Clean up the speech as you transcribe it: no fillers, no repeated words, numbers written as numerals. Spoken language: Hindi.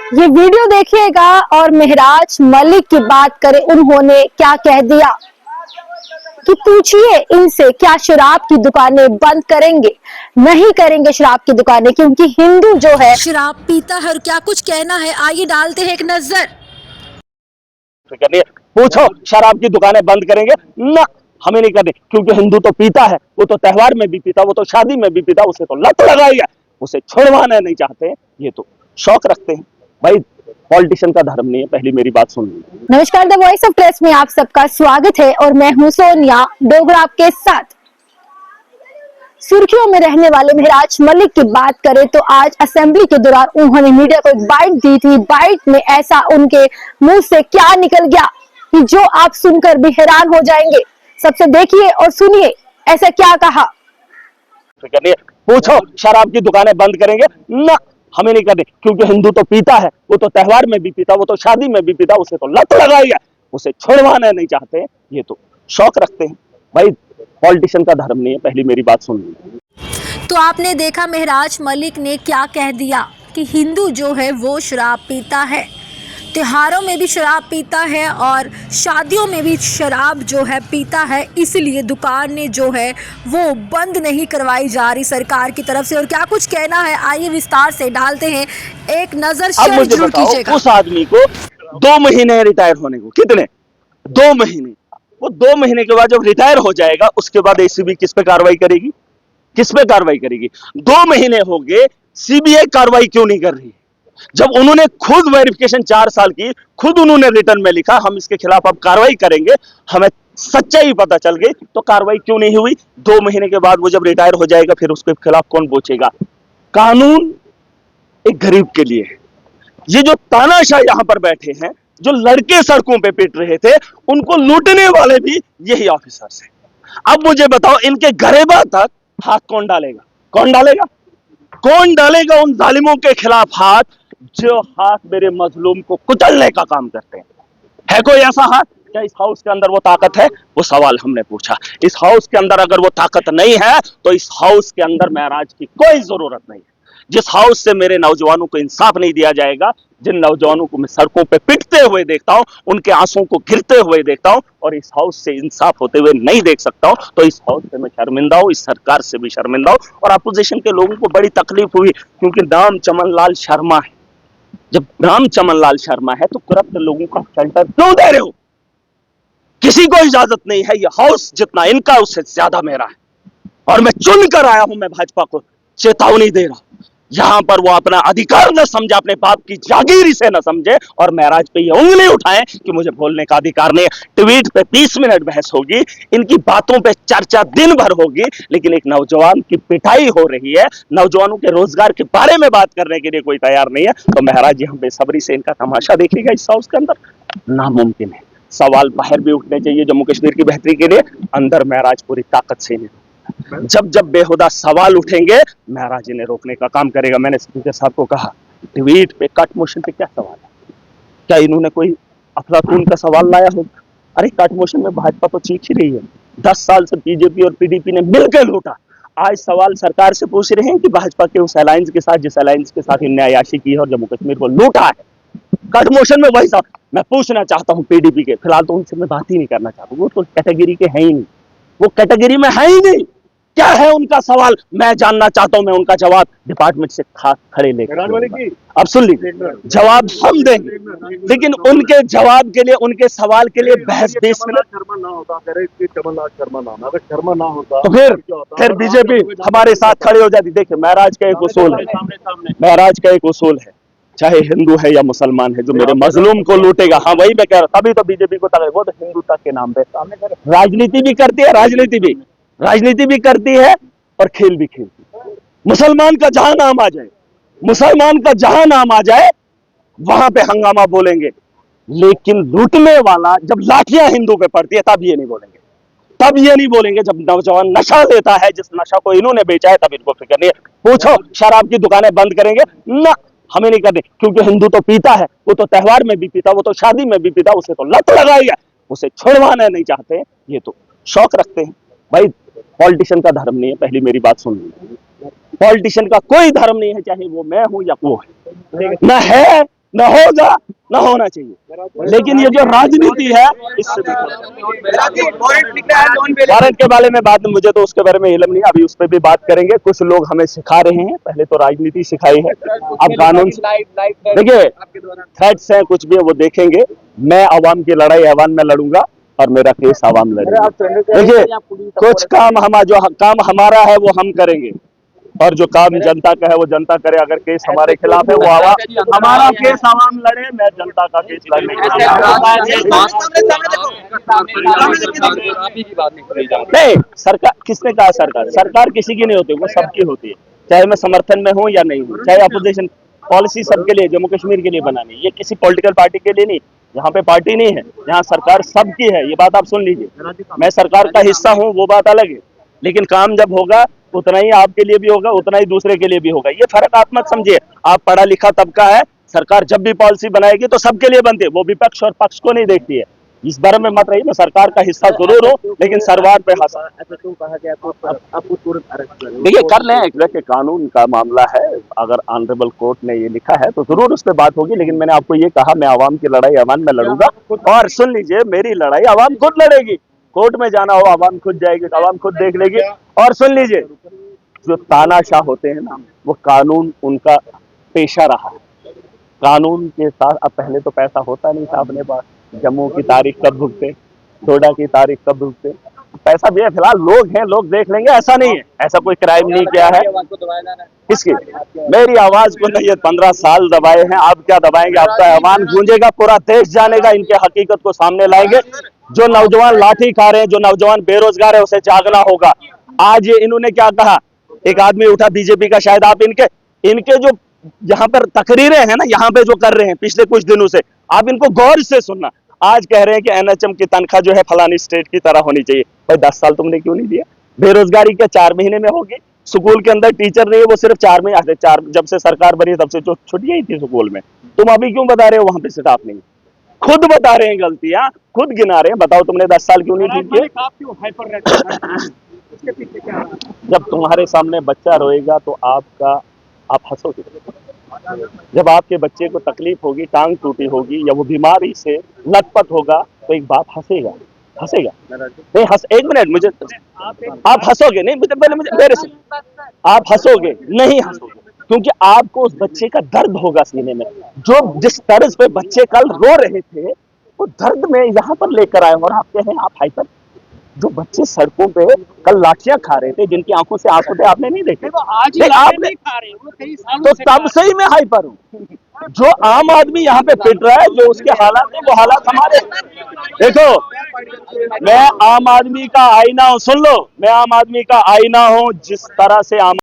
ये वीडियो देखिएगा और मेहराज मलिक की बात करें, उन्होंने क्या कह दिया कि पूछिए इनसे, क्या शराब की दुकानें बंद करेंगे? नहीं करेंगे शराब की दुकानें, क्योंकि हिंदू जो है शराब पीता है। और क्या कुछ कहना है, आइए डालते हैं एक नजर। पूछो शराब की दुकानें बंद करेंगे ना? हमें नहीं करनी, क्योंकि हिंदू तो पीता है, वो तो त्योहार में भी पीता, वो तो शादी में भी पीता, उसे तो लत लगाई है, उसे छुड़वाना नहीं चाहते, ये तो शौक रखते हैं। भाई पॉलिटिशियन का धर्म नहीं है, पहली मेरी बात सुन लीजिए। नमस्कार, द वॉइस ऑफ प्रेस में आप सबका स्वागत है और मैं हूं सोनिया डोगरा आपके साथ। सुर्खियों में रहने वाले मेहराज मलिक की बात करें तो आज असेंबली के दौरान उन्होंने मीडिया को एक बाइट दी थी। बाइट में ऐसा उनके मुंह से क्या निकल गया कि जो आप सुनकर भी हैरान हो जाएंगे। सबसे देखिए और सुनिए ऐसा क्या कहा। पूछो शराब की दुकानें बंद करेंगे ना? हमें नहीं करनी, क्योंकि हिंदू तो पीता है, वो तो त्योहार में भी पीता, वो तो शादी में भी पीता, उसे तो लत लगाई है, उसे छुड़वाना नहीं चाहते, ये तो शौक रखते हैं। भाई पॉलिटिशियन का धर्म नहीं है, पहली मेरी बात सुन लीजिए। तो आपने देखा मेहराज मलिक ने क्या कह दिया कि हिंदू जो है वो शराब पीता है, त्योहारों में भी शराब पीता है और शादियों में भी शराब जो है पीता है, इसलिए दुकान ने जो है वो बंद नहीं करवाई जा रही सरकार की तरफ से। और क्या कुछ कहना है, आइए विस्तार से डालते हैं एक नजर। शेयर जरूर कीजिएगा। उस आदमी को 2 महीने रिटायर होने को, कितने 2 महीने, वो 2 महीने के बाद जब रिटायर हो जाएगा उसके बाद एसीबी किस पे कार्रवाई करेगी? किस पे कार्रवाई करेगी? 2 महीने हो गए, सीबीआई कार्रवाई क्यों नहीं कर रही? जब उन्होंने खुद वेरिफिकेशन 4 साल की, खुद उन्होंने रिटर्न में लिखा हम इसके खिलाफ अब कार्रवाई करेंगे, हमें सच्चाई पता चल गई, तो कार्रवाई क्यों नहीं हुई? 2 महीने के बाद वो जब रिटायर हो जाएगा फिर उसके खिलाफ कौन पूछेगा? कानून एक गरीब के लिए है। ये जो तानाशाह यहां पर बैठे हैं, जो लड़के सड़कों पे पिट रहे थे, उनको लूटने वाले भी यही ऑफिसर्स हैं। अब मुझे बताओ, इनके गरेबा तक हाथ कौन डालेगा? कौन डालेगा? कौन डालेगा उन जालिमों के खिलाफ हाथ, जो हाथ मेरे मजलूम को कुचलने का काम करते हैं? है कोई ऐसा हाथ? क्या इस हाउस के अंदर वो ताकत है? वो सवाल हमने पूछा। इस हाउस के अंदर अगर वो ताकत नहीं है तो इस हाउस के अंदर महराज की कोई जरूरत नहीं है। जिस हाउस से मेरे नौजवानों को इंसाफ नहीं दिया जाएगा, जिन नौजवानों को मैं सड़कों पे पिटते हुए देखता हूं, उनके आंसुओं को गिरते हुए देखता हूं और इस हाउस से इंसाफ होते हुए नहीं देख सकता हूं, तो इस हाउस से मैं शर्मिंदा हूं, इस सरकार से भी शर्मिंदा हूं। और अपोजिशन के लोगों को बड़ी तकलीफ हुई, क्योंकि नाम चमन लाल शर्मा है। जब नाम चमन लाल शर्मा है तो करप्ट लोगों का शेल्टर क्यों दे रहे हो? किसी को इजाजत नहीं है। यह हाउस जितना इनका उससे ज्यादा मेरा है, और मैं चुन कर आया हूं। मैं भाजपा को चेतावनी दे रहा हूं, यहां पर वो अपना अधिकार न समझे, अपने बाप की जागीर से न समझे और महराज पे ये उंगली उठाएं कि मुझे बोलने का अधिकार नहीं है। ट्वीट पे 30 मिनट बहस होगी, इनकी बातों पे चर्चा दिन भर होगी, लेकिन एक नौजवान की पिटाई हो रही है, नौजवानों के रोजगार के बारे में बात करने के लिए कोई तैयार नहीं है, तो महराज यहां बेसब्री से इनका तमाशा देखेगा इस हाउस के अंदर। नामुमकिन है। सवाल बाहर भी उठने चाहिए जम्मू कश्मीर की बेहतरी के लिए, अंदर महराज पूरी ताकत से नहीं। जब जब बेहुदा सवाल उठेंगे महराज इन्हें रोकने का काम करेगा। मैंने स्पीकर साहब को कहा, ट्वीट पे कट मोशन पे क्या सवाल है? क्या इन्होंने कोई अफलातून का सवाल लाया होगा? अरे कट मोशन में भाजपा तो चीख ही रही है। 10 साल से बीजेपी और पीडीपी ने मिलकर लूटा। आज सवाल सरकार से पूछ रहे हैं कि भाजपा के उस अलायंस के साथ, जिस अलायंस के साथ इनने अयाशी की है और जम्मू कश्मीर को लूटा है, कट मोशन में वही सवाल मैं पूछना चाहता हूं पीडीपी के। फिलहाल तो उनसे मैं बात ही नहीं करना चाहता, वो तो कैटेगरी के हैं ही नहीं, वो कैटेगरी में है ही नहीं। क्या है उनका सवाल, मैं जानना चाहता हूं। मैं उनका जवाब डिपार्टमेंट से खड़े लेकर, अब सुन लीजिए, जवाब हम देंगे, लेकिन उनके जवाब के लिए, उनके सवाल के लिए बहस 20 मिनट। शर्मा ना होता, शर्मा नाम, अगर शर्मा ना होता तो फिर बीजेपी हमारे साथ खड़े हो जाती। देखिए महराज का एक उसूल है, महराज का एक उसूल है, चाहे हिंदू है या मुसलमान है, जो मेरे मजलूम को लूटेगा, हाँ वही मैं कह रहा, तभी तो बीजेपी को तक, वो तो हिंदुता के नाम पे राजनीति भी करती है, राजनीति भी करती है और खेल भी खेलती है। मुसलमान का जहां नाम आ जाए, मुसलमान का जहां नाम आ जाए वहां पे हंगामा बोलेंगे, लेकिन लूटने वाला जब लाठियां हिंदू पे पड़ती है तब ये नहीं बोलेंगे, तब ये नहीं बोलेंगे। जब नौजवान नशा लेता है, जिस नशा को इन्होंने बेचा है, तब इनको फिक्र नहीं है। पूछो शराब की दुकानें बंद करेंगे ना? हमें नहीं करनी, क्योंकि हिंदू तो पीता है, वो तो त्योहार में भी पीता, वो तो शादी में भी पीता, उसे तो लत लगाई है, उसे छुड़वाना नहीं चाहते, ये तो शौक रखते हैं। भाई पॉलिटिशियन का धर्म नहीं है, पहली मेरी बात सुन लीजिए। पॉलिटिशियन का कोई धर्म नहीं है, चाहे वो मैं हूं या वो है, न है न होगा न होना चाहिए। लेकिन ये जो राजनीति है इससे वारंट के बारे में बात, मुझे तो उसके बारे में इल्म नहीं, अभी उस पर भी बात करेंगे। कुछ लोग हमें सिखा रहे हैं, पहले तो राजनीति सिखाई है, अब कानून। देखिए थ्रेट्स हैं, कुछ भी है वो देखेंगे। मैं आवाम की लड़ाई आवाम में लड़ूंगा और मेरा केस आवाम लड़ेगी। देखिए कुछ काम जो काम हमारा है वो हम करेंगे, और जो काम जनता का है वो जनता करे। अगर केस हमारे खिलाफ है वो हमारा केस आवाम लड़े, मैं जनता का केस लड़ने के नहीं। सरकार किसने कहा? सरकार किसी की नहीं होती, वो सबकी होती है, चाहे मैं समर्थन में हूँ या नहीं हूँ, चाहे अपोजिशन। पॉलिसी सबके लिए, जम्मू कश्मीर के लिए बनानी, ये किसी पॉलिटिकल पार्टी के लिए नहीं। यहाँ पे पार्टी नहीं है, यहाँ सरकार सबकी है, ये बात आप सुन लीजिए। मैं सरकार का हिस्सा हूँ वो बात अलग है, लेकिन काम जब होगा उतना ही आपके लिए भी होगा, उतना ही दूसरे के लिए भी होगा। ये फर्क आप मत समझिए। आप पढ़ा लिखा तबका है, सरकार जब भी पॉलिसी बनाएगी तो सबके लिए बनती है, वो विपक्ष और पक्ष को नहीं देखती है। इस बारे में मत रहिए, मैं सरकार का हिस्सा जरूर हूँ, लेकिन सरकार पे देखिए कर लें, एक कानून का मामला है। अगर ऑनरेबल कोर्ट ने ये लिखा है तो जरूर उस पर बात होगी, लेकिन मैंने आपको ये कहा मैं आवाम की लड़ाई आवाम में लड़ूंगा। और सुन लीजिए, मेरी लड़ाई आवाम खुद लड़ेगी। कोर्ट में जाना हो आवाम खुद जाएगी, आवाम खुद देख लेगी। और सुन लीजिए, जो तानाशाह होते हैं ना, वो कानून उनका पेशा रहा है। कानून के साथ अब पहले तो पैसा होता नहीं था अपने पास, जम्मू की तारीख कब भुगते, डोडा की तारीख कब भुगते, पैसा भी है। फिलहाल लोग हैं, लोग देख लेंगे, ऐसा नहीं है, ऐसा कोई क्राइम नहीं किया है। किसकी? मेरी आवाज को नहीं, 15 साल दबाए हैं, आप क्या दबाएंगे? आपका आवाज गूंजेगा, पूरा देश जानेगा, इनके हकीकत को सामने लाएंगे। जो नौजवान लाठी खा रहे हैं, जो नौजवान बेरोजगार है, उसे जागना होगा। आज ये इन्होंने क्या कहा, एक आदमी उठा बीजेपी का, शायद आप इनके जो यहाँ पर तकरीरें हैं ना, यहाँ पे जो कर रहे हैं पिछले कुछ दिनों से, आप इनको गौर से सुनना। आज कह रहे हैं कि एनएचएम की तनख्वाह जो है फलानी स्टेट की तरह होनी चाहिए। भाई 10 साल तुमने क्यों नहीं दिया? बेरोजगारी क्या 4 महीने में होगी? स्कूल के अंदर टीचर नहीं है, वो सिर्फ 4 महीने, जब से सरकार बनी तब से छुट्टियां ही थी स्कूल में। तुम अभी क्यों बता रहे हो वहां पे स्टाफ नहीं? खुद बता रहे हैं गलतियां, खुद गिना रहे हैं। बताओ तुमने 10 साल क्यों नहीं ठीक किए? जब तुम्हारे सामने बच्चा रोएगा तो आप हंसोगे। जब आपके बच्चे को तकलीफ होगी, टांग टूटी होगी या वो बीमारी से लटपट होगा, तो एक बाप हंसेगा नहीं? एक मिनट, मुझे आप हंसोगे नहीं, मेरे से आप हंसोगे नहीं? हंसोगे क्योंकि आपको उस बच्चे का दर्द होगा सीने में। जो जिस तर्ज पे बच्चे कल रो रहे थे, वो दर्द में यहाँ पर लेकर आए, और आप कह हैं आप हाइपर। जो बच्चे सड़कों पे कल लाठियां खा रहे थे, जिनकी आंखों से आंसू थे, आपने नहीं देखे? आज आपने खा रहे हो, तो तब से ही मैं हाइपर हूँ। जो आम आदमी यहाँ पे पिट रहा है, जो उसके हालात है, वो हालात हमारे। देखो, मैं आम आदमी का आईना हूँ, सुन लो, मैं आम आदमी का आईना हूँ। जिस तरह से आम